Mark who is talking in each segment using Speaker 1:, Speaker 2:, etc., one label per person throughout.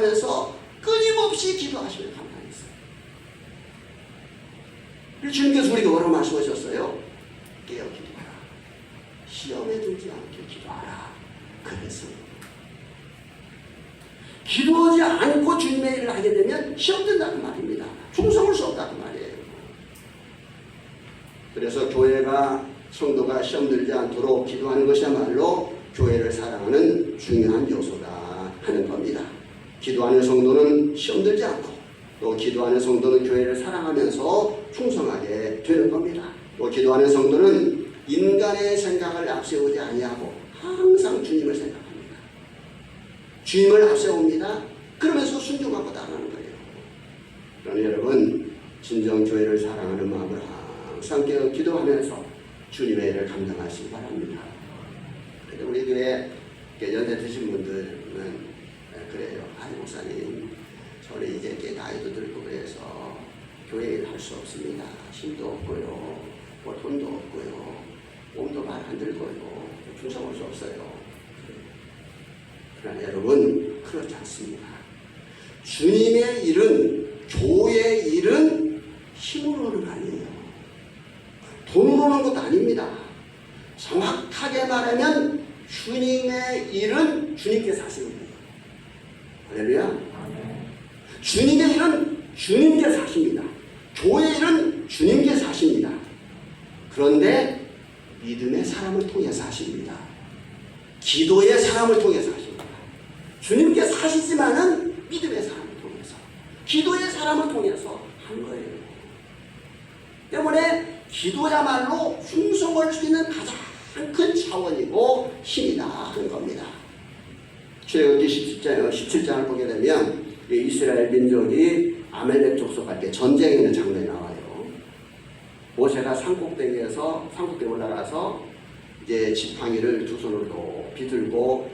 Speaker 1: 생각하면서 끊임없이 기도하시면 감당했어요. 그리고 주님께서 우리에게 뭐라고 말씀하셨어요? 깨어 기도하라. 시험에 들지 않게 기도하라. 그래서 기도하지 않고 주님의 일을 하게 되면 시험 든다는 말입니다. 충성할 수 없다는 말이에요. 그래서 교회가 성도가 시험 들지 않도록 기도하는 것이야말로 교회를 사랑하는 중요한 요소다 하는 겁니다. 기도하는 성도는 시험 들지 않고 또 기도하는 성도는 교회를 사랑하면서 충성하게 되는 겁니다. 또 기도하는 성도는 인간의 생각을 앞세우지 아니하고 항상 주님을 생각합니다. 주님을 앞세웁니다. 그러면서 순종하고 따르는 거예요. 그러니 여러분 진정 교회를 사랑하는 마음으로 항상 깨어 기도하면서 주님의 일을 감당하시기 바랍니다. 그런데 우리 교회 연세 드신 분들은 그래요. 아니 목사님 저는 이제 꽤 나이도 들고 그래서 교회 일 할 수 없습니다. 힘도 없고요. 뭐 돈도 없고요. 몸도 말 안 들고요. 충성할 수 없어요. 그러나 여러분 그렇지 않습니다. 주님의 일은 교회의 일은 힘으로는 아니에요. 돈으로 오는 것도 아닙니다. 정확하게 말하면 주님의 일은 주님께서 하시는 거예요. 할렐루야. 주님의 일은 주님께서 하십니다. 교회의 일은 주님께서 하십니다. 그런데 믿음의 사람을 통해서 하십니다. 기도의 사람을 통해서 하십니다. 주님께서 하시지만은 믿음의 사람을 통해서 기도의 사람을 통해서 한 거예요. 때문에 기도야말로 충성할 수 있는 가장 큰 차원이고 힘이다 하는 겁니다. 출애굽기 17장을 보게 되면 이스라엘 민족이 아멜렉 족속할 때 전쟁에 있는 장면이 나와요. 모세가 산꼭대기에서 산꼭대기 올라가서 이제 지팡이를 두 손으로 높이 들고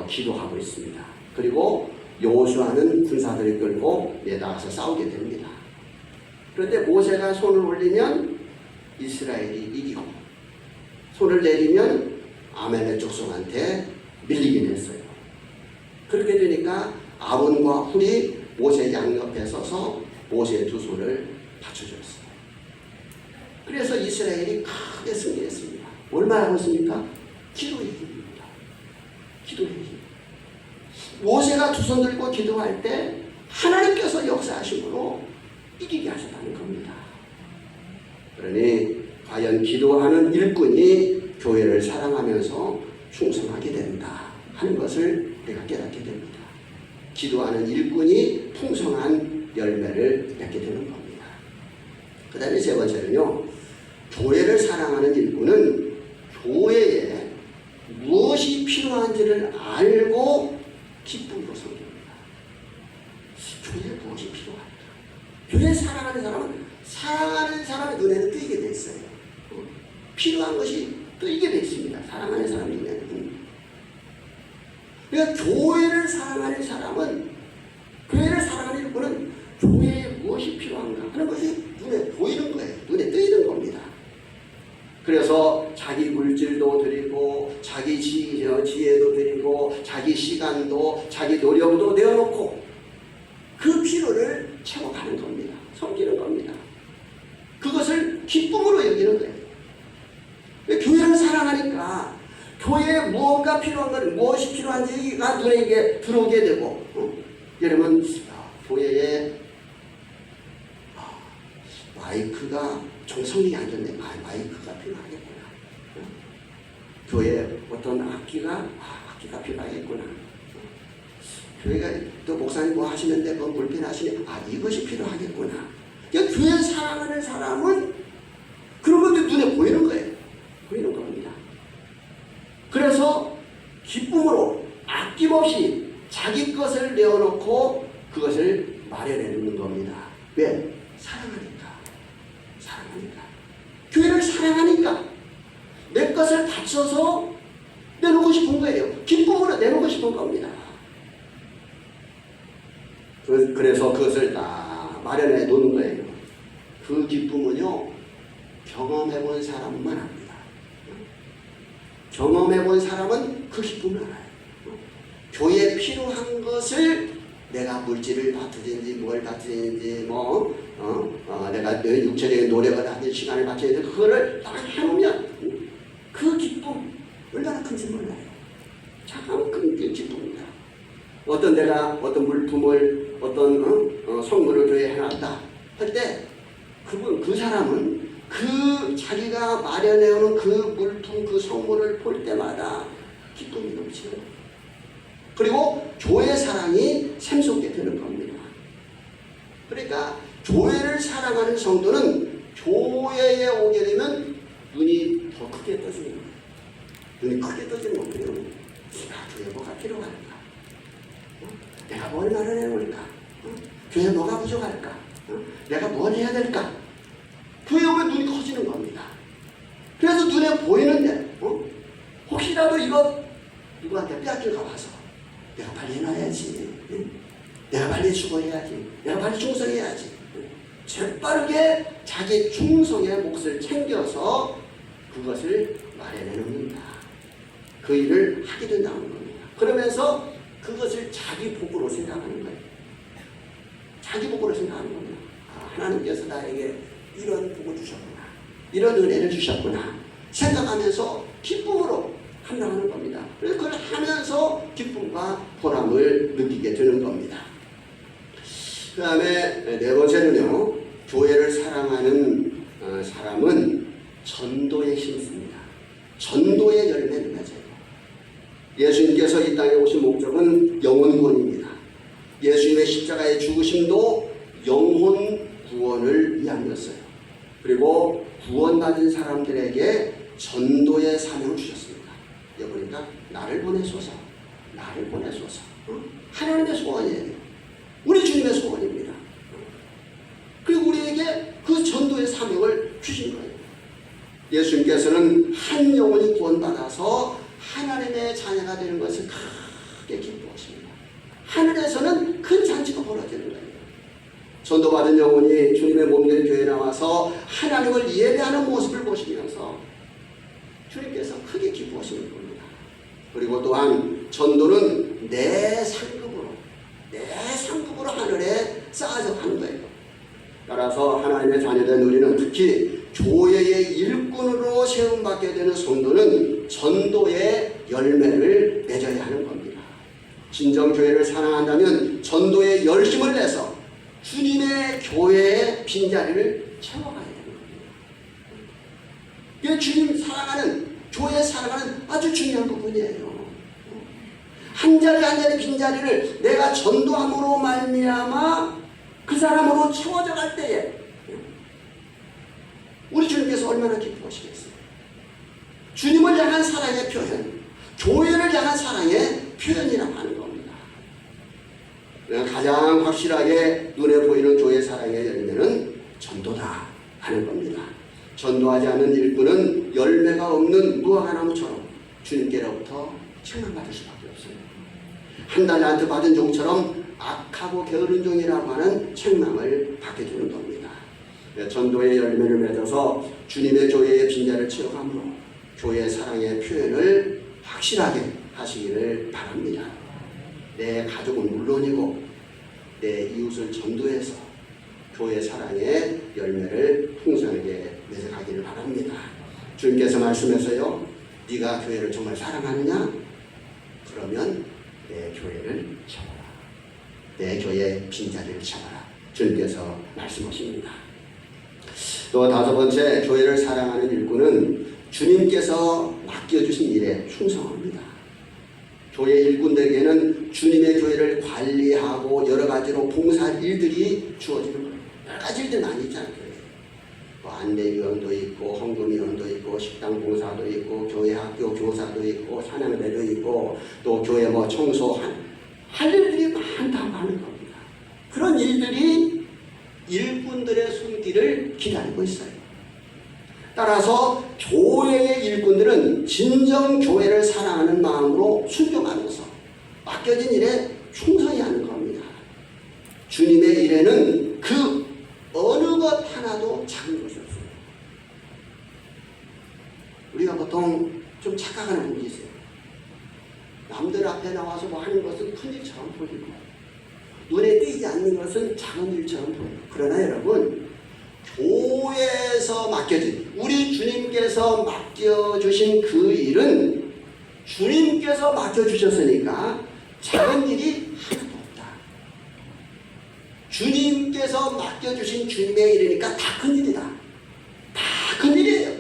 Speaker 1: 기도하고 있습니다. 그리고 여호수아는 군사들을 끌고 나가서 싸우게 됩니다. 그런데 모세가 손을 올리면 이스라엘이 이기고 손을 내리면 아멜렉 족속한테 밀리긴 했어요. 그렇게 되니까 아론과 훌이 모세 양옆에 서서 모세의 두 손을 받쳐줬어요. 그래서 이스라엘이 크게 승리했습니다. 얼마나 했습니까? 기도의 힘입니다. 기도의 힘. 모세가 두 손 들고 기도할 때 하나님께서 역사하심으로 이기게 하셨다는 겁니다. 그러니 과연 기도하는 일꾼이 교회를 사랑하면서 충성하게 된다 하는 것을 우리가 깨닫게 됩니다. 기도하는 일꾼이 풍성한 열매를 맺게 되는 겁니다. 그 다음에 세 번째는요, 교회를 사랑하는 일꾼은 교회에 무엇이 필요한지를 알고 기쁨으로 섬깁니다. 교회에 무엇이 필요한가? 교회 사랑하는 사람의 눈에는 뜨이게 돼 있어요. 필요한 것이 뜨이게 돼 있습니다. 사랑하는 사람 눈에는. 그러니까 교회를 사랑하는 사람은, 교회를 사랑하는 일꾼은 교회에 무엇이 필요한가 하는 것이 눈에 보이는 거예요. 눈에 뜨이는 겁니다. 그래서 자기 물질도 드리고 자기 지혜도 드리고 자기 시간도 자기 노력도 내어놓고 그 필요를 채워가는 겁니다. 섬기는 겁니다. 그것을 기쁨으로 여기는 거예요. 교회를 사랑하니까 교회에 무엇가 필요한 건 무엇이 필요한지가 눈에 들어오게 되고 여러분 교회에 마이크가 정성이 안 좋네. 마이크가 필요하겠구나. 교회에 어떤 악기가 필요하겠구나. 교회가 또 목사님 뭐 하시는데 그건 불편하시네. 이것이 필요하겠구나. 그러니까 교회 사랑하는 사람은 그런 것들이 눈에 보이는 거예요. 보이는 겁니다. 그래서 기쁨으로 아낌없이 자기 것을 내어놓고 그것을 마련해 놓는 겁니다. 왜? 사랑하니까. 교회를 사랑하니까 내 것을 바쳐서 내놓고 싶은 거예요. 기쁨으로 내놓고 싶은 겁니다. 그래서 그것을 다 마련해 놓는 거예요. 그 기쁨은요, 경험해 본 사람만 합니다. 경험해 본 사람은 그 기쁨을 알아요. 교회에 필요한 것을 내가 물질을 다투든지 뭘 다투든지 내가 육체적인 노력을 하든지 시간을 바치는데 그거를 딱 해놓으면 그 기쁨 얼마나 큰지 몰라요. 참 큰 기쁨입니다. 어떤 물품을 성물을 교회에 해놨다 할 때 그 사람은 그 자기가 마련해오는 그 물품 그 성물을 볼 때마다 기쁨이 넘치는 거예요. 그리고 교회 사랑이 샘솟게 되는 겁니다. 그러니까 교회를 사랑하는 성도는 교회에 오게 되면 눈이 더 크게 떠지는 거예요. 눈이 크게 떠지는 거예요. 내가 교회 뭐가 필요할까? 내가 뭘 마련해올까? 교회 뭐가 부족할까? 내가 뭘 해야 될까? 교회 오면 눈이 커지는 겁니다. 그래서 눈에 보이는데 혹시라도 이거 누구한테 빼앗길까 봐서 내가 빨리 해놔야지. 내가 빨리 수고해야지. 내가 빨리 충성해야지. 재빠르게 자기 충성의 몫을 챙겨서 그것을 마련해 놓는다. 그 일을 하게 된다는 겁니다. 그러면서 그것을 자기 복으로 생각하는 거예요. 자기 복으로 생각하는 겁니다. 하나님께서 나에게 이런 복을 주셨구나. 이런 은혜를 주셨구나. 생각하면서 기쁨으로 감당하는 겁니다. 그래서 그걸 하면서 기쁨과 보람을 느끼게 되는 겁니다. 그 다음에 네 번째는요. 교회를 사랑하는 사람은 전도에 힘씁니다. 전도의 열매를 맺어요. 예수님께서 이 땅에 오신 목적은 영혼 구원입니다. 예수님의 십자가의 죽으심도 영혼 구원을 위함이었어요. 그리고 구원받은 사람들에게 전도의 사명을 주셨습니다. 여기 보니까 나를 보내소서. 하나님의 소원이에요. 우리 주님의 소원입니다. 그리고 우리에게 그 전도의 사명을 주신 거예요. 예수님께서는 한 영혼이 구원받아서 하나님의 자녀가 되는 것을 크게 기뻐하십니다. 하늘에서는 큰 잔치가 벌어지는 거예요. 전도받은 영혼이 주님의 몸된 교회에 나와서 하나님을 예배하는 모습을 보시면서 주님께서 크게 기뻐하시는 겁니다. 그리고 또한 전도는 내 상급으로 하늘에 쌓아져 가는 거예요. 따라서 하나님의 자녀된 우리는 특히 교회의 일꾼으로 세움받게 되는 성도는 전도의 열매를 맺어야 하는 겁니다. 진정 교회를 사랑한다면 전도에 열심을 내서 주님의 교회의 빈자리를 채워가야 되는 겁니다. 이게 주님 사랑하는, 교회 사랑하는 아주 중요한 부분이에요. 한 자리 빈자리를 내가 전도함으로 말미암아 그 사람으로 채워져 갈 때에 우리 주님께서 얼마나 기뻐하시겠어요. 주님을 향한 사랑의 표현, 교회를 향한 사랑의 표현이라고 하는 겁니다. 가장 확실하게 눈에 보이는 교회 사랑의 열매는 전도다 하는 겁니다. 전도하지 않는 일꾼은 열매가 없는 무화과나무처럼 주님께로부터 책망받을 수밖에 없어요. 한 달란트 받은 종처럼 악하고 게으른 종이라고 하는 책망을 받게 되는 겁니다. 전도의 열매를 맺어서 주님의 교회의 빈자를 채워감으로 교회 사랑의 표현을 확실하게 하시기를 바랍니다. 내 가족은 물론이고 내 이웃을 전도해서 교회 사랑의 열매를 풍성하게 맺어가기를 바랍니다. 주님께서 말씀해서요, 네가 교회를 정말 사랑하느냐? 그러면 내 교회를 채워라. 내 교회 빈자리를 채워라. 주님께서 말씀하십니다. 또 다섯 번째, 교회를 사랑하는 일꾼은 주님께서 맡겨주신 일에 충성합니다. 교회 일꾼들에게는 주님의 교회를 관리하고 여러 가지로 봉사할 일들이 주어지는 거예요. 여러 가지 일들 많이 있잖아요. 뭐 안내위원도 있고 헌금위원도 있고 식당 봉사도 있고 교회 학교 교사도 있고 사냥대도 있고 또 교회 뭐 청소할 일들이 많다고 하는 겁니다. 그런 일들이 일꾼들의 손길을 기다리고 있어요. 따라서 교회의 일꾼들은 진정 교회를 사랑하는 마음으로 순종하면서 맡겨진 일에 충성히 하는 겁니다. 주님의 일에는 그 어느 것 하나도 작은 것이 없어요. 우리가 보통 좀 착각하는 분이 있어요. 남들 앞에 나와서 뭐 하는 것은 큰일처럼 보이고 눈에 띄지 않는 것은 작은 일처럼 보여요. 그러나 여러분, 교회에서 맡겨진, 우리 주님께서 맡겨주신 그 일은 주님께서 맡겨주셨으니까 작은 일이 하나도 없다. 주님께서 맡겨주신 주님의 일이니까 다 큰 일이다. 다 큰 일이에요.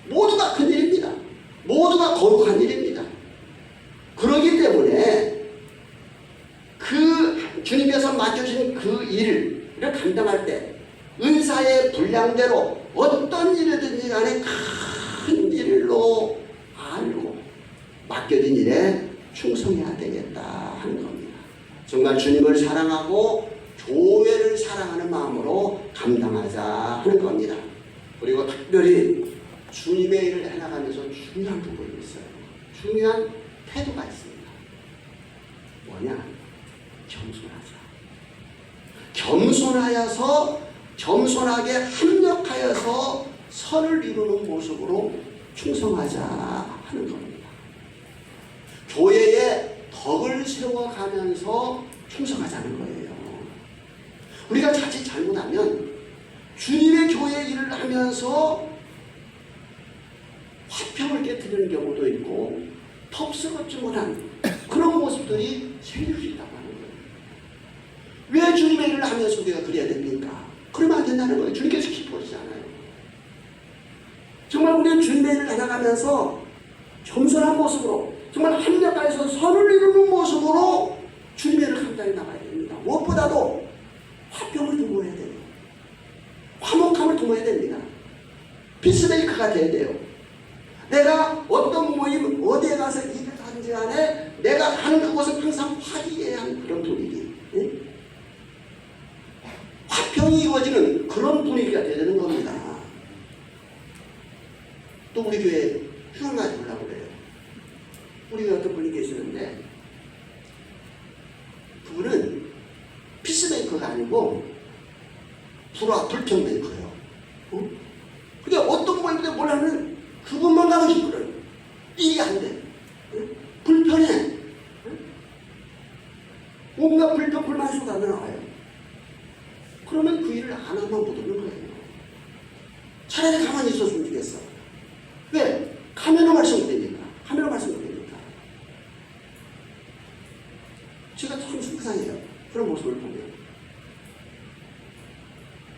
Speaker 1: 모두가 큰 일입니다. 모두가 거룩한 일입니다. 그렇기 때문에 그 주님께서 맡겨주신 그 일을 감당할 때 은사의 분량대로 어떤 일이든지 간에 큰 일로 알고 맡겨진 일에 충성해야 되겠다 하는 겁니다. 정말 주님을 사랑하고 교회를 사랑하는 마음으로 감당하자 하는 겁니다. 그리고 특별히 주님의 일을 해나가면서 중요한 부분이 있어요. 중요한 태도가 있습니다. 뭐냐? 겸손하여서 겸손하게 합력하여서 선을 이루는 모습으로 충성하자 하는 겁니다. 교회에 덕을 세워가면서 충성하자는 거예요. 우리가 자칫 잘못하면 주님의 교회 일을 하면서 화평을 깨뜨리는 경우도 있고 덥석없지 못한 그런 모습들이 생길 수 있다고 하는 거예요. 왜 주님의 일을 하면서 우리가 그래야 됩니까? 그러면 안 된다는 거예요. 주님께서 기뻐하시잖아요. 정말 우리는 주님의 일을 해나가면서 겸손한 모습으로 정말 합력하여서 선을 이루는 모습으로 주님의 일을 감당해 나가야 됩니다. 무엇보다도 화평을 도모해야 돼요. 화목함을 도모해야 됩니다. 피스메이커가 돼야 돼요. 내가 어떤 모임 어디에 가서 일을 하든지 간에 내가 가는 그곳은 항상 화기애애한 그런 분위기, 화평이 이루어지는 그런 분위기가 되야 되는 겁니다. 또 우리 교회 휴강가 보려고 그래요. 우리 교회 어떤 분이 계시는데 그분은 피스메이커가 아니고 불평 메이커예요. 근데 어떤 모임인데 몰라는 그분만 가고 싶거든. 일이 안 돼. 불편해. 뭔가 불평 불만 소리가 나와요. 그러면 그 일을 안 하면 못 오는 거예요. 차라리 가만히 있었으면 좋겠어. 왜? 카메라 말씀 되니까. 카메라 말씀 되니까. 제가 참 속상해요. 그런 모습을 보면.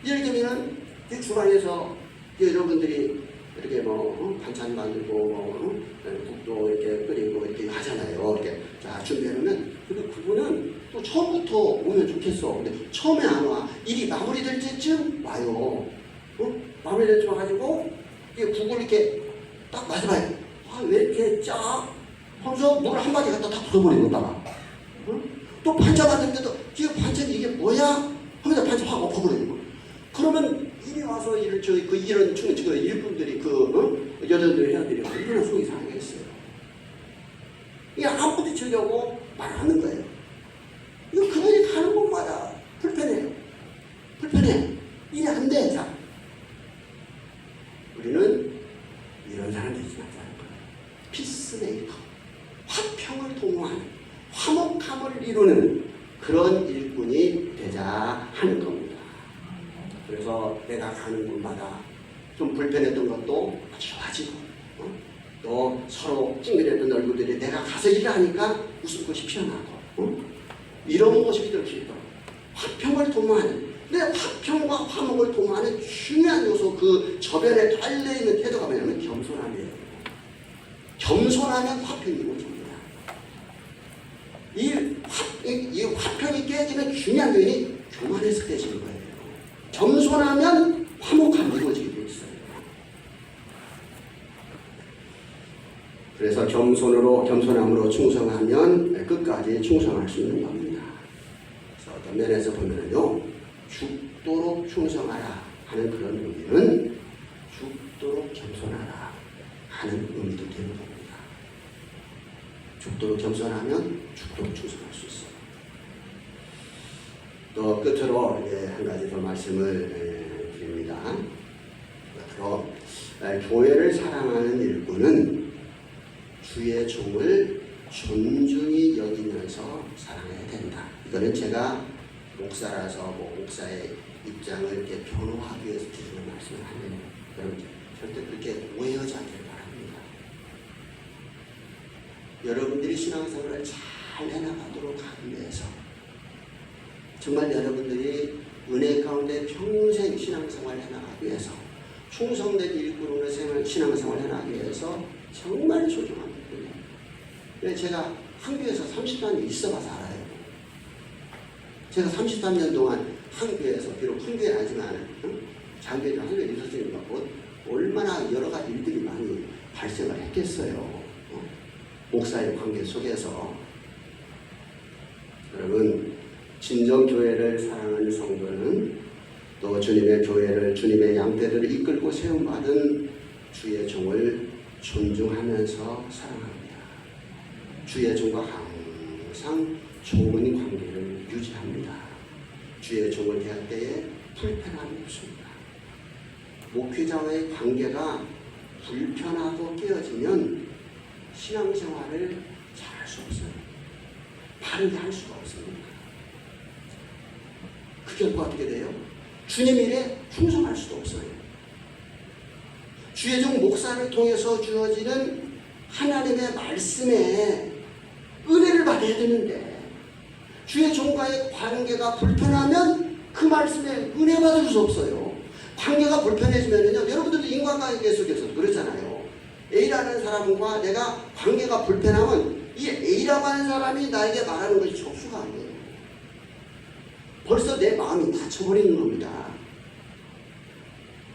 Speaker 1: 예를 들면 이 주방에서 여러분들이 이렇게 반찬 만들고 국도 이렇게 끓이고 이렇게 하잖아요. 이렇게 자 준비해놓으면 근데 그분은 또 처음부터 오면 좋겠어. 근데 처음에 안 와. 일이 마무리될 때쯤 와요. 마무리될 때 와가지고 이게 국을 이렇게 딱 마셔봐요. 아, 왜 이렇게 짜? 하면서 물을 한 바지 갖다 다 부숴버리고 다가 또 반찬 만들 때도 이게 반찬이 이게 뭐야? 하면서 반찬 확 엎어버리고. 그러면 이리 와서 이런 일꾼들이 여자들 해야 되려고 얼마나 속이 상하겠어요. 이게 안 부딪히려고 말하는 거예요. 이거 그분이 가는 곳마다 불편해요. 불편해. 일이 안 돼. 자, 우리는 이런 사람 되지 말자는 거예요. 피스메이커. 화평을 도모하는, 화목함을 이루는 그런 일꾼이 되자 하는 겁니다. 그래서 내가 가는 곳마다 좀 불편했던 것도 좋아지고 또 서로 찡그렸던 얼굴들이 내가 가서 일을 하니까 웃음꽃이 피어나고 이런 모습이 될 수 있도록 화평을 도모하는, 내 화평과 화목을 도모하는 중요한 요소, 그 저변에 깔려있는 태도가 뭐냐면 겸손함이에요. 겸손하면 화평이고 됩니다. 이 화평이 깨지는 중요한 요인이 교만에서 깨지는 거예요. 겸손하면 화목함이 이루어지게 되어 있어요. 그래서 겸손함으로 충성하면 끝까지 충성할 수 있는 겁니다. 그래서 어떤 면에서 보면요, 죽도록 충성하라 하는 그런 의미는 죽도록 겸손하라 하는 의미도 되는 겁니다. 죽도록 겸손하면 죽도록 충성할 수 있어요. 또 끝으로 한 가지 더 말씀을 드립니다. 끝으로 교회를 사랑하는 일꾼은 주의 종을 존중히 여기면서 사랑해야 된다. 이거는 제가 목사라서 뭐 목사의 입장을 이렇게 변호하기 위해서 드리는 말씀을 하면 여러분 절대 그렇게 오해하지 않기를 바랍니다. 여러분들이 신앙생활을 잘 해나가도록 하기 위해서 정말 여러분들이 은혜 가운데 평생 신앙생활 해나가기 위해서 충성되게 일꾼으로 신앙생활 해나가기 위해서 정말 소중합니다. 제가 한교에서 30년 있어봐서 알아요. 제가 33년 동안 한교에서 비록 한교는 아니지만 장교에 한교에 있었으니까 얼마나 여러 가지 일들이 많이 발생을 했겠어요. 목사의 관계 속에서. 여러분 진정 교회를 사랑하는 성도는 또 주님의 교회를 주님의 양떼들을 이끌고 세움받은 주의 종을 존중하면서 사랑합니다. 주의 종과 항상 좋은 관계를 유지합니다. 주의 종을 대할 때에 불편함이 없습니다. 목회자와의 관계가 불편하고 깨어지면 신앙생활을 잘할 수 없어요. 바르게 할 수가 없습니다. 그 결과 어떻게 돼요? 주님 일에 충성할 수도 없어요. 주의 종 목사를 통해서 주어지는 하나님의 말씀에 은혜를 받아야 되는데 주의 종과의 관계가 불편하면 그 말씀에 은혜 받을 수 없어요. 관계가 불편해지면요, 여러분들도 인간관계 속에서 그러잖아요. A라는 사람과 내가 관계가 불편하면 이 A라고 하는 사람이 나에게 말하는 것이 접수가 안 돼요. 벌써 내 마음이 닫혀버리는 겁니다.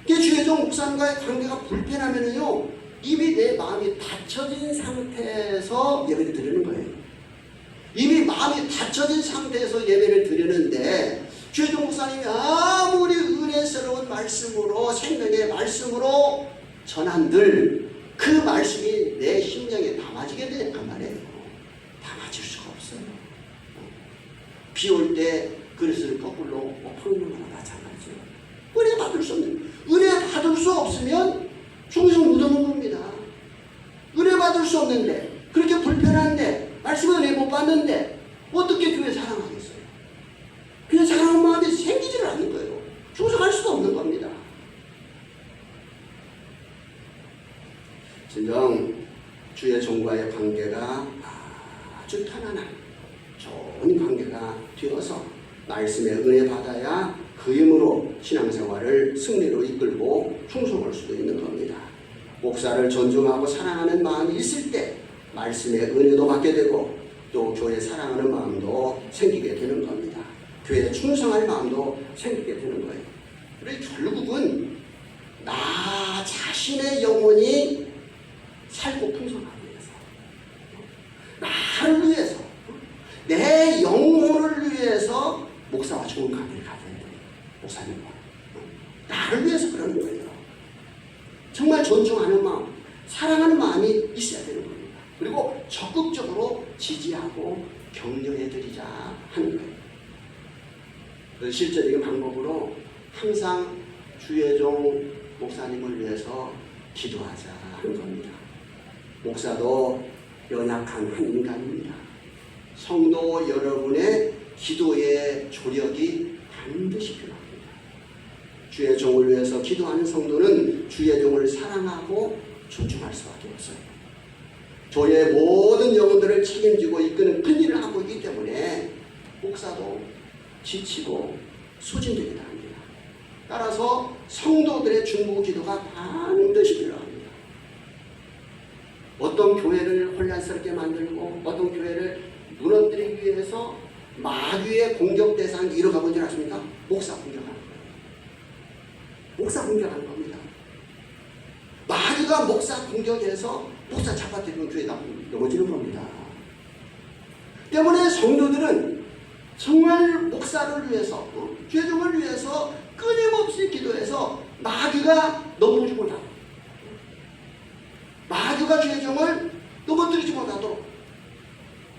Speaker 1: 주의 종 목사님과의 관계가 불편하면요, 이미 내 마음이 닫혀진 상태에서 예배를 드리는 거예요. 이미 마음이 닫혀진 상태에서 예배를 드리는데 주의 종 목사님이 아무리 은혜스러운 말씀으로 생명의 말씀으로 전한들 그 말씀이 내 심령에 담아지게 되니까 말이에요. 담아질 수가 없어요. 비 올 때 그릇을 거꾸로 엎어놓는 거나 마찬가지예요. 은혜 받을 수 없는, 은혜 받을 수 없으면 중성 묻어놓은 겁니다. 은혜 받을 수 없는데, 그렇게 불편한데, 말씀을 은혜 못 받는데 어떻게 교회 사랑하겠어요? 그냥 사랑하는 마음이 생기지를 않는 거예요. 충성할 수도 없는 겁니다. 진정 주의 종과의 관계가 아주 편안한 좋은 관계가 되어서 말씀에 은혜 받아야 그 힘으로 신앙생활을 승리로 이끌고 충성할 수도 있는 겁니다. 목사를 존중하고 사랑하는 마음이 있을 때 말씀의 은혜도 받게 되고 또 교회 사랑하는 마음도 생기게 되는 겁니다. 교회에 충성할 마음도 생기게 되는 거예요. 그래서 결국은 나 자신의 영혼이 살고 풍성하기 위해서, 나를 위해서, 내 영혼을 위해서 목사와 좋은 관계를 가져야 돼요. 목사님과 나를 위해서 그러는 거예요. 정말 존중하는 마음, 사랑하는 마음이 있어야 되는 겁니다. 그리고 적극적으로 지지하고 격려해드리자 하는 거예요. 그래서 실제적인 방법으로 항상 주의 종 목사님을 위해서 기도하자 하는 겁니다. 목사도 연약한 한 인간입니다. 성도 여러분의 기도의 조력이 반드시 필요합니다. 주의 종을 위해서 기도하는 성도는 주의 종을 사랑하고 존중할 수밖에 없어요. 교회의 모든 영혼들을 책임지고 이끄는 큰 일을 하고 있기 때문에 목사도 지치고 소진되기도 합니다. 따라서 성도들의 중보 기도가 반드시 필요합니다. 어떤 교회를 혼란스럽게 만들고 어떤 교회를 무너뜨리기 위해서 마귀의 공격 대상이 이뤄가고 있지 않습니까? 목사 공격하는 거예요. 목사 공격하는 겁니다. 마귀가 목사 공격해서 목사 잡아들이면 교회 넘어지는 겁니다. 때문에 성도들은 정말 목사를 위해서, 주의 종을 위해서 끊임없이 기도해서 마귀가 넘어오지 못하고, 마귀가 주의 종을 넘어뜨리지 못하도록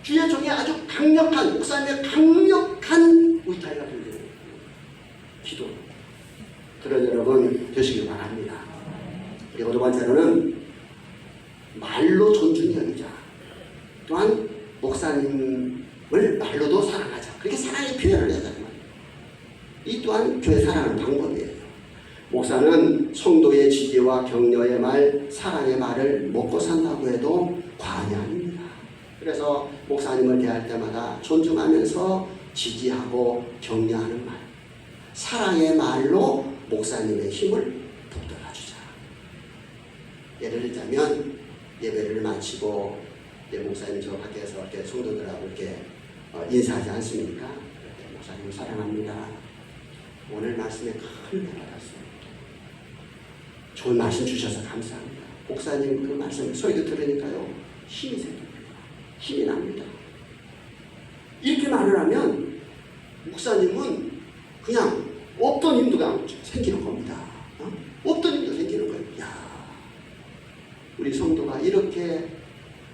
Speaker 1: 주의 종의 아주 강력한, 목사님의 강력한 울타리가 되는 기도, 그런 여러분 되시길 바랍니다. 그리고 두 번째로는 말로 존중이 아니자, 또한 목사님을 말로도 사랑하자. 그렇게 사랑의 표현을 해야 되는 거예요. 이 또한 교회 사랑하는 방법이에요. 목사는 성도의 지지와 격려의 말, 사랑의 말을 먹고 산다고 해도 과언이 아닙니다. 그래서 목사님을 대할 때마다 존중하면서 지지하고 격려하는 말, 사랑의 말로 목사님의 힘을 북돋아주자. 예를 들자면 예배를 마치고 목사님 저 밖에서 이렇게 성도들하고 이렇게 인사하지 않습니까? 목사님 사랑합니다. 오늘 말씀에 큰 배 받았어요. 좋은 말씀 주셔서 감사합니다. 목사님 그 말씀 설교 들으니까요 힘이 생깁니다. 힘이 납니다. 이렇게 말을 하면 목사님은 그냥 없던 힘도가 생기는 겁니다. 없던 힘도 생기는 거예요. 야, 우리 성도가 이렇게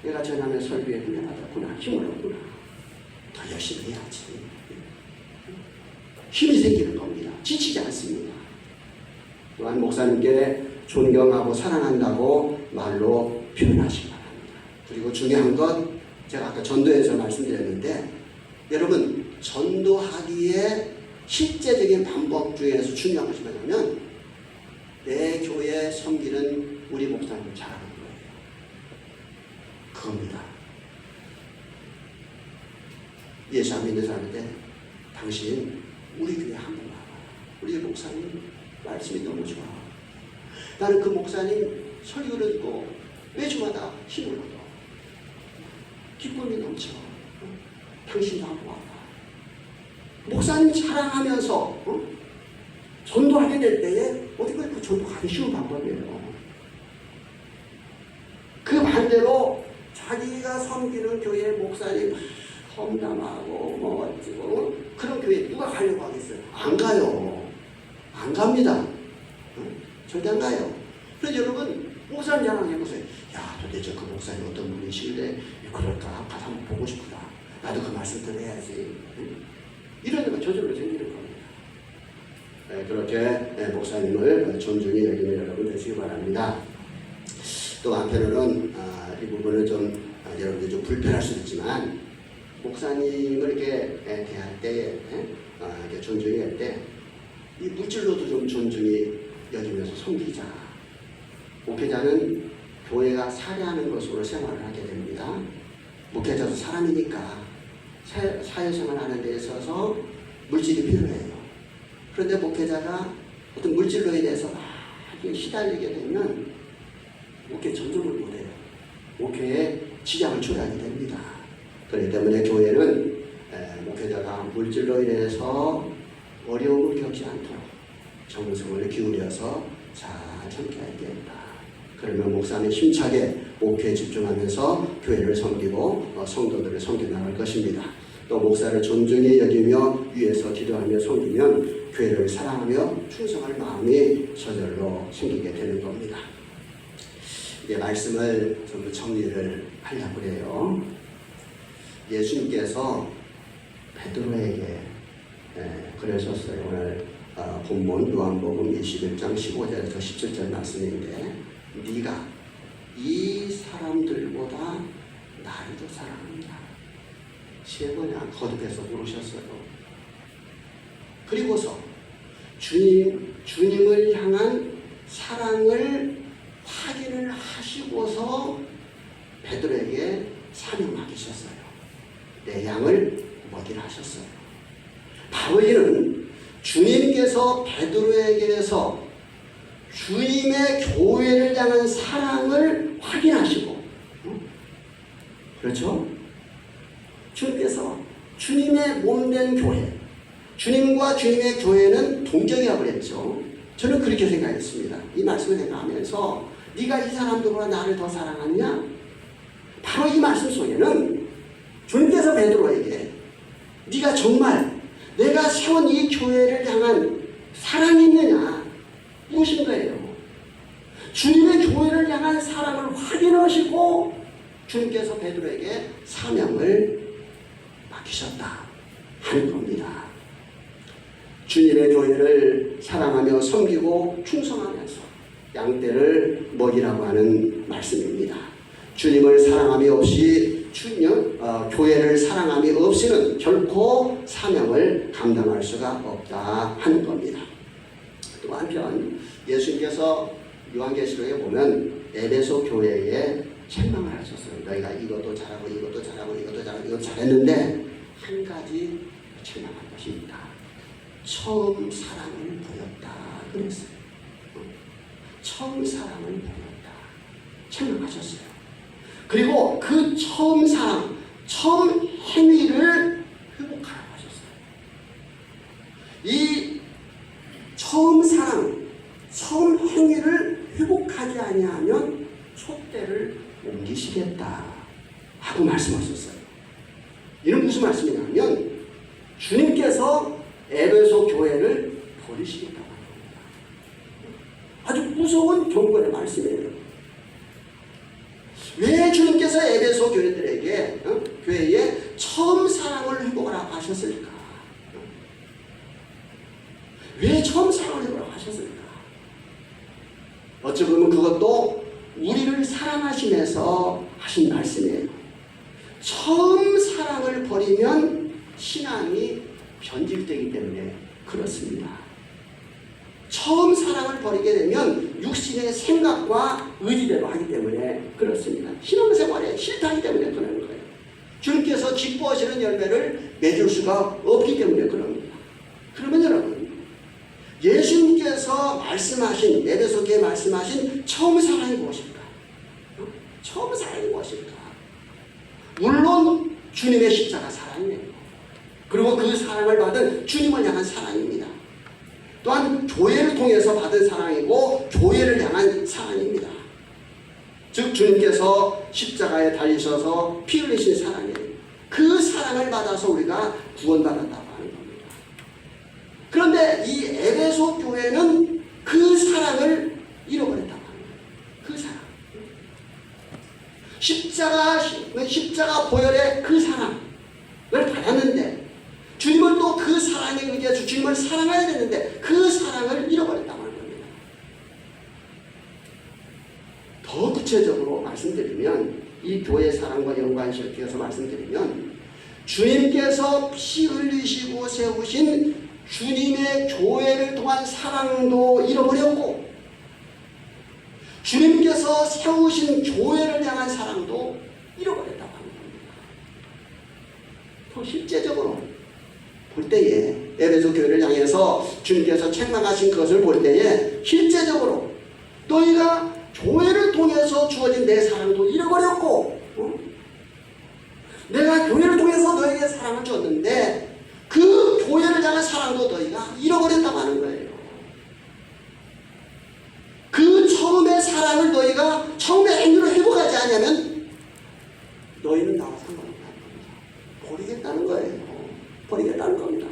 Speaker 1: 내가 전하는 설교에 은혜 받았구나, 힘을 얻구나. 더 열심히 해야지. 힘이 생기는 겁니다. 지치지 않습니다. 또한 목사님께 존경하고 사랑한다고 말로 표현하시기 바랍니다. 그리고 중요한 것, 제가 아까 전도에서 말씀드렸는데, 여러분 전도하기에 실제적인 방법 중에서 중요한 것이 뭐냐면 내 교회 섬기는 우리 목사님을 잘하는 거예요. 그겁니다. 예수 안 믿는 사람인데 당신 우리 교회 한 번 와봐. 우리 목사님 말씀이 너무 좋아. 나는 그 목사님 설교를 듣고 매주마다 힘을 얻어. 기쁨이 넘쳐. 당신도 한번 와봐. 목사님 자랑하면서 전도하게 될 때에 어떻게 그 전도하기 쉬운 방법이에요. 그 반대로 자기가 섬기는 교회 목사님 험담하고 뭐 어쩌고 그런 교회 누가 가려고 하겠어요? 안 가요. 안 갑니다. 절대 안 가요. 그래서 여러분 목사님 자랑해보세요. 야, 도대체 그 목사님 어떤 분이시길래 그럴까? 가서 한번 보고 싶구나. 나도 그 말씀 들어야지. 이런 데가 저절로 생기는 겁니다. 그렇게 목사님을 존중히 여기는 여러분 되시기 바랍니다. 또 한편으로는 이 부분은 좀 여러분들 좀 불편할 수도 있지만 목사님을 이렇게 대할 때에 이렇게 존중히 할 때 이 물질로도 좀 존중히 여기면서 섬기자. 목회자는 교회가 살해하는 것으로 생활을 하게 됩니다. 목회자도 사람이니까 사회생활 하는 데 있어서 물질이 필요해요. 그런데 목회자가 어떤 물질로 인해서 막 시달리게 되면 목회 전속을 못해요. 목회에 지장을 초래하게 됩니다. 그렇기 때문에 교회는 목회자가 물질로 인해서 어려움을 겪지 않도록 정성을 기울여서 잘 참여해야 된다. 그러면 목사는 힘차게 목회에 집중하면서 교회를 섬기고 성도들을 섬겨나갈 것입니다. 또 목사를 존중히 여기며 위에서 기도하며 섬기면 교회를 사랑하며 충성할 마음이 저절로 생기게 되는 겁니다. 이제 말씀을 좀 정리를 하려고 해요. 예수님께서 베드로에게 그러셨어요. 오늘 본문 요한복음 21장 15절에서 17절 말씀인데 네가 이 사람들보다 나를 더 사랑한다. 3번이나 거듭해서 물으셨어요. 그리고서 주님을 향한 사랑을 확인을 하시고서 베드로에게 사명 맡기셨어요. 내 양을 먹이라 하셨어요. 바로 이는 주님께서 베드로에게서 주님의 교회를 향한 사랑을 확인하시고, 그렇죠? 주님께서 주님의 몸된 교회, 주님과 주님의 교회는 동정이라고 그랬죠. 저는 그렇게 생각했습니다. 이 말씀을 생각하면서 네가 이 사람들보다 나를 더 사랑하느냐? 바로 이 말씀 속에는 주님께서 베드로에게 네가 정말 내가 세운 이 교회를 향한 사랑이 있느냐 묻으신 거예요. 주님의 교회를 향한 사랑을 확인하시고 주님께서 베드로에게 사명을 맡기셨다 하는 겁니다. 주님의 교회를 사랑하며 섬기고 충성하면서 양떼를 먹이라고 하는 말씀입니다. 주님을 사랑함이 없이 교회를 사랑함이 없이는 결코 사명을 감당할 수가 없다 하는 겁니다. 또 한편 예수님께서 요한계시록에 보면 에베소 교회에 책망을 하셨어요. 너희가 이것도 잘하고 이것도 잘하고 이것도 잘하고 이것도 잘했는데 한 가지 책망한 것이 있다. 처음 사랑을 버렸다 그랬어요. 처음 사랑을 버렸다 책망하셨어요. 그리고 그 처음 사랑, 처음 행위를 회복하라고 하셨어요. 이 처음 사랑, 처음 행위를 회복하지 아니하면 촛대를 옮기시겠다 하고 말씀하셨어요. 이는 무슨 말씀이냐면 주님께서 에베소 교회를 버리시겠다고 합니다. 아주 무서운 경고의 말씀이에요. 왜 주님께서 에베소 교회들에게 교회에 처음 사랑을 회복하라고 하셨을까? 왜 처음 사랑을 회복하라고 하셨을까? 어찌 보면 그것도 우리를 사랑하시면서 하신 말씀이에요. 처음 사랑을 버리면 신앙이 변질되기 때문에 그렇습니다. 처음 사랑을 버리게 되면 육신의 생각과 의지대로 하기 때문에 그렇습니다. 신앙생활에 싫다기 때문에 그러는 거예요. 주님께서 기뻐하시는 열매를 맺을 수가 없기 때문에 그럽니다. 그러면 여러분, 예수님께서 말씀하신, 에베소교에 말씀하신 처음 사랑이 무엇일까? 처음 사랑이 무엇일까? 물론 주님의 십자가 사랑이에요. 그리고 그 사랑을 받은 주님을 향한 사랑입니다. 또한 교회를 통해서 받은 사랑이고 교회를 향한 사랑입니다. 즉 주님께서 십자가에 달리셔서 피 흘리신 사랑이에요. 그 사랑을 받아서 우리가 구원받았다고 하는 겁니다. 그런데 이 에베소 교회는 그 사랑을 잃어버렸다고 하는 거예요. 그 사랑. 십자가 보혈의 그 사랑을 받았는데 주님은 또 그 사랑에 의지해서 주님을 사랑해야 되는데 그 사랑을 잃어버렸다고 하는 겁니다. 더 구체적으로 말씀드리면 이 교회 사랑과 연관시켜서 말씀드리면 주님께서 피 흘리시고 세우신 주님의 교회를 통한 사랑도 잃어버렸고 주님께서 세우신 교회를 향한 사랑도 잃어버렸다고 하는 겁니다. 더 실제적으로 볼 때에 에베소 교회를 향해서 주님께서 책망하신 것을 볼 때에 실제적으로 너희가 교회를 통해서 주어진 내 사랑도 잃어버렸고 내가 교회를 통해서 너에게 사랑을 줬는데 그 교회를 향한 사랑도 너희가 잃어버렸다고 하는 거예요. 그 처음의 사랑을 너희가 처음의 행위로 회복하지 않으면 너희는 나와 상관없다는 겁니다. 버리겠다는 거예요. 버리겠다는 겁니다.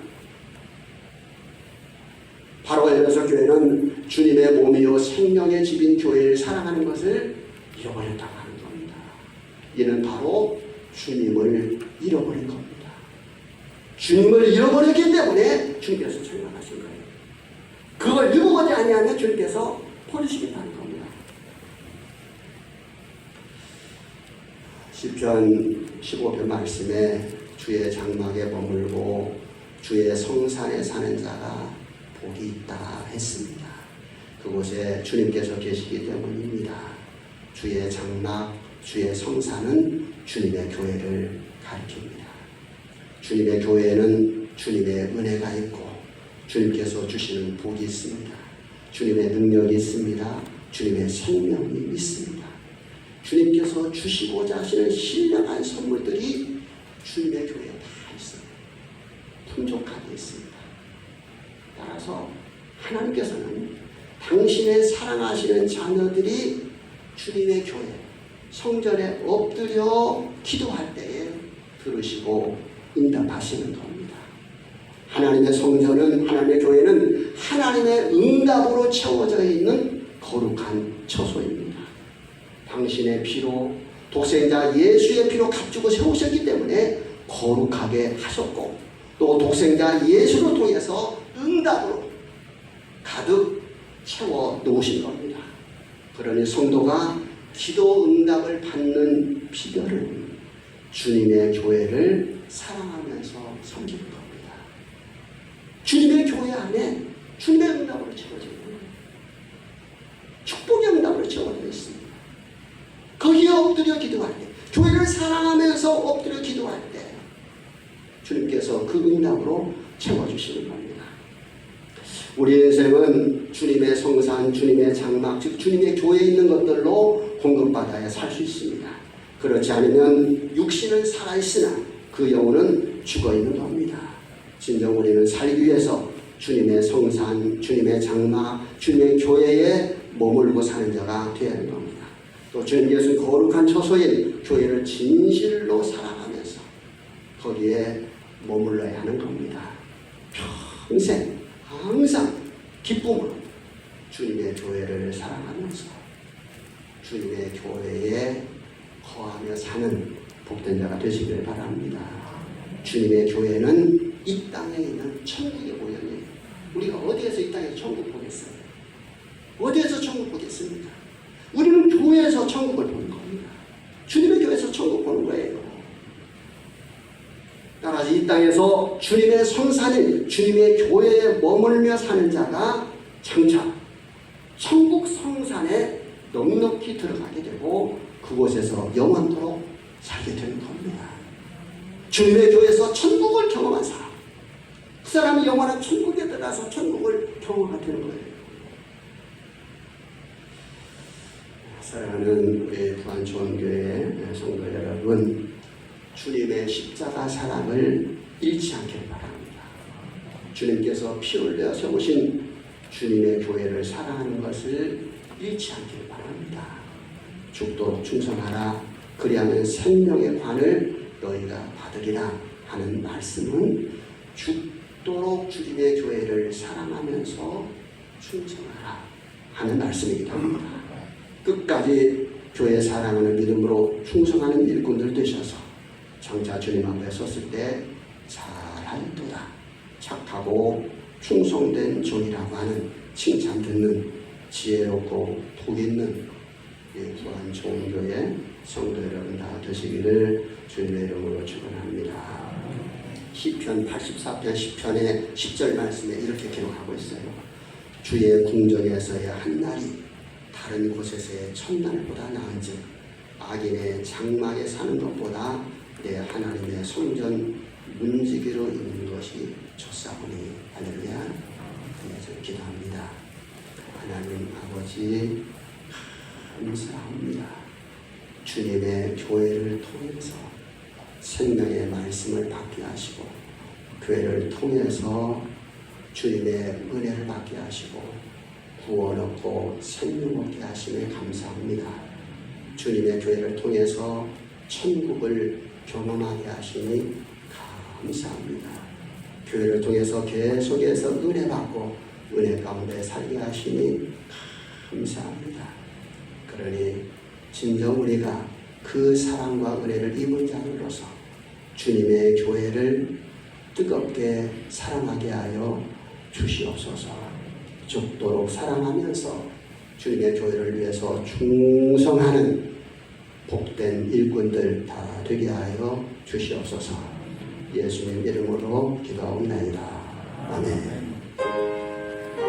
Speaker 1: 바로 에베소 교회는 주님의 몸이요 생명의 집인 교회를 사랑하는 것을 잃어버렸다고 하는 겁니다. 이는 바로 주님을 잃어버린 겁니다. 주님을 잃어버렸기 때문에 주님께서 책망하신 거예요. 그걸 잃어버리지 아니하면 주님께서 버리시겠다는 겁니다. 시편 15편 말씀에 주의 장막에 머물고 주의 성산에 사는 자가 복이 있다 했습니다. 그곳에 주님께서 계시기 때문입니다. 주의 장막, 주의 성산은 주님의 교회를 가리킵니다. 주님의 교회에는 주님의 은혜가 있고 주님께서 주시는 복이 있습니다. 주님의 능력이 있습니다. 주님의 생명이 있습니다. 주님께서 주시고자 하시는 신령한 선물들이 주님의 교회에 다 있어요. 풍족하게 있습니다. 따라서 하나님께서는 당신의 사랑하시는 자녀들이 주님의 교회, 성전에 엎드려 기도할 때에 들으시고 응답하시는 겁니다. 하나님의 성전은, 하나님의 교회는 하나님의 응답으로 채워져 있는 거룩한 처소입니다. 당신의 피로, 독생자 예수의 피로 값주고 세우셨기 때문에 거룩하게 하셨고 또 독생자 예수를 통해서 응답으로 가득 채워 놓으신 겁니다. 그러니 성도가 기도 응답을 받는 비결은 주님의 교회를 사랑하면서 섬기는 겁니다. 주님의 교회 안에 주님의 응답으로 채워지는 거예요. 축복의 응답으로 채워져 있습니다. 거기에 엎드려 기도할 때, 교회를 사랑하면서 엎드려 기도할 때 주님께서 그 응답으로 채워주시는 겁니다. 우리 인생은 주님의 성산, 주님의 장막, 즉 주님의 교회에 있는 것들로 공급받아야 살 수 있습니다. 그렇지 않으면 육신은 살아있으나 그 영혼은 죽어있는 겁니다. 진정 우리는 살기 위해서 주님의 성산, 주님의 장막, 주님의 교회에 머물고 사는 자가 되어야 하는 겁니다. 또 주님께서는 거룩한 처소인 교회를 진실로 사랑하면서 거기에 머물러야 하는 겁니다. 평생 항상 기쁨으로 주님의 교회를 사랑하면서 주님의 교회에 거하며 사는 복된 자가 되시길 바랍니다. 주님의 교회는 이 땅에 있는 천국의 모양이에요. 우리가 어디에서 이 땅에서 천국 보겠어요? 어디에서 천국 보겠습니까? 우리는 교회에서 천국을 보는 겁니다. 주님의 교회에서 천국 보는 거예요. 따라서 이 땅에서 주님의 성산인 주님의 교회에 머물며 사는 자가 장차 천국 성산에 넉넉히 들어가게 되고 그곳에서 영원토록 살게 되는 겁니다. 주님의 교회에서 천국을 경험한 사람, 그 사람이 영원한 천국에 들어가서 천국을 경험하게 되는 거예요. 사랑하는 우리 부안초원교회 성도 여러분, 주님의 십자가 사랑을 잃지 않기를 바랍니다. 주님께서 피 흘려 세우신 주님의 교회를 사랑하는 것을 잃지 않기를 바랍니다. 죽도록 충성하라. 그리하면 생명의 관을 너희가 받으리라 하는 말씀은 죽도록 주님의 교회를 사랑하면서 충성하라 하는 말씀이기도 합니다. 끝까지 교회 사랑하는 믿음으로 충성하는 일꾼들 되셔서 장차 주님 앞에 섰을 때 잘하였도다, 착하고 충성된 종이라고 하는 칭찬 듣는 지혜롭고 복 있는 부안초원교회 성도 여러분 다 되시기를 주님의 이름으로 축원합니다. 시편 84편 10편의 10절 말씀에 이렇게 기록하고 있어요. 주의 궁정에서의 한날이 다른 곳에서의 첫날보다 나은즉 악인의 장막에 사는 것보다 내 하나님의 성전 문지기로 있는 것이 좋사오니. 할렐루야. 그래서 기도합니다. 하나님 아버지 감사합니다. 주님의 교회를 통해서 생명의 말씀을 받게 하시고 교회를 통해서 주님의 은혜를 받게 하시고 구원 얻고 생명 얻게 하심에 감사합니다. 주님의 교회를 통해서 천국을 경험하게 하시니 감사합니다. 교회를 통해서 계속해서 은혜 받고 은혜 가운데 살게 하시니 감사합니다. 그러니 진정 우리가 그 사랑과 은혜를 입은 자들로서 주님의 교회를 뜨겁게 사랑하게 하여 주시옵소서. 죽도록 사랑하면서 주님의 교회를 위해서 충성하는 복된 일꾼들 다 되게 하여 주시옵소서. 예수님 이름으로 기도하옵나이다. 아멘.